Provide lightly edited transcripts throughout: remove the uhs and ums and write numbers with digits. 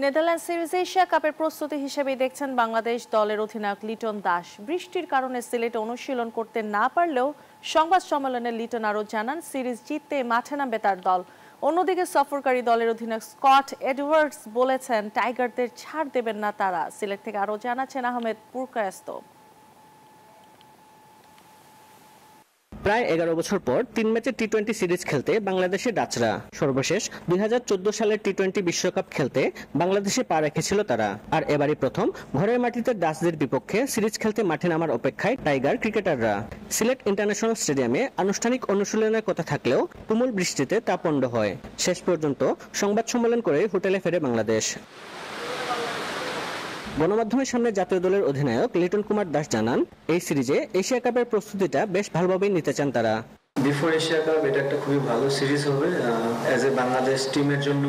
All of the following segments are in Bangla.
নেদারল্যান্ড সিরিজ এশিয়া কাপের প্রস্তুতি হিসেবে দেখছেন বাংলাদেশ দলের অধিনায়ক লিটন দাস। বৃষ্টির কারণে সিলেটে অনুশীলন করতে না পারলেও সংবাদ সম্মেলনে লিটন আরও জানান, সিরিজ জিততে মাঠে নামবে তার দল। অন্যদিকে সফরকারী দলের অধিনায়ক স্কট এডওয়ার্ডস বলেছেন, টাইগারদের ছাড় দেবেন না তারা। সিলেট থেকে আরও জানাচ্ছেন আহমেদ পুরকায়েস্ত। প্রায় 11 বছর পর 3 ম্যাচের টি-20 সিরিজ খেলতে বাংলাদেশে ডাচরা। সর্বশেষ 2014 সালের টি-20 বিশ্বকাপ খেলতে বাংলাদেশে পা রেখেছিল তারা। আর এবারই প্রথম ঘরের মাটিতে ডাচদের বিপক্ষে সিরিজ খেলতে মাঠে নামার অপেক্ষায় টাইগার ক্রিকেটাররা। সিলেট ইন্টারন্যাশনাল স্টেডিয়ামে আনুষ্ঠানিক অনুশীলনের কথা থাকলেও তুমুল বৃষ্টিতে তা পণ্ড হয়। শেষ পর্যন্ত সংবাদ সম্মেলন করে হোটেলে ফেরে বাংলাদেশ। গণমাধ্যমের সামনে জাতীয় দলের অধিনায়ক লিটন কুমার দাস জানান, এই সিরিজে এশিয়া কাপের প্রস্তুতিটা বেশ ভালোভাবেই নিতে চান তারা। বিফোর এশিয়া কাপ এটা একটা খুবই ভালো সিরিজ হবে অ্যাজ এ বাংলাদেশ টিমের জন্য,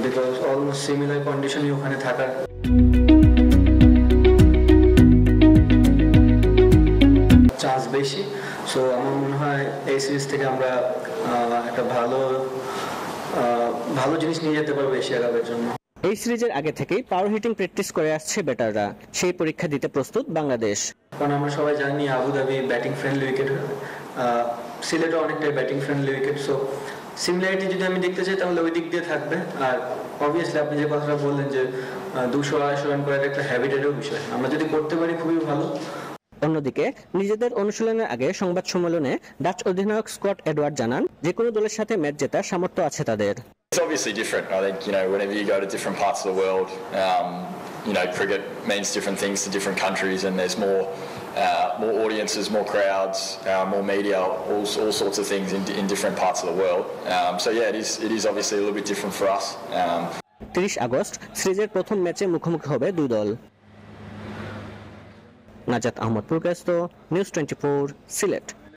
বিকজ অলমোস্ট সিমিলার কন্ডিশনই ওখানে থাকার চান্স বেশি। সো আমার মনে হয় এই সিরিজ থেকে আমরা একটা ভালো জিনিস নিয়ে যেতে পারবো এশিয়া কাপের জন্য। এই সিরিজের আগে থেকেই পাওয়ার হিটিং প্র্যাকটিস করে আসছে ব্যাটাররা। সেই পরীক্ষা দিতে প্রস্তুত বাংলাদেশ। কারণ আমরা সবাই জানি আবুধাবি ব্যাটিং ফ্রেন্ডলি উইকেট, সিলেটও অনেকটাই batting friendly wicket. So similarity যদি আমি দেখতে চাই তাহলে ওই দিক দিয়ে থাকবে। আর অবভিয়াসলি আপনি যে কথাটা বললেন যে 200-250 রান করার একটা হ্যাবিটেরও বিষয়, আমরা যদি করতে পারি খুবই ভালো। অন্যদিকে নিজেদের অনুশীলনের আগে সংবাদ সম্মেলনে ডাচ অধিনায়ক স্কট এডওয়ার্ড জানান, যে কোনো দলের সাথে ম্যাচ জেতার সামর্থ্য আছে তাদের। It's obviously different. I think, whenever you go to different parts of the world, cricket means different things to different countries, and there's more audiences, more crowds, more media, all sorts of things in different parts of the world. So yeah, it is obviously a little bit different for us. 30 August সিরিজের প্রথম ম্যাচে মুখোমুখি হবে দুই দল। নাজাত আহমদ পুরকায়েস্ত, নিউজ 24, সিলেট।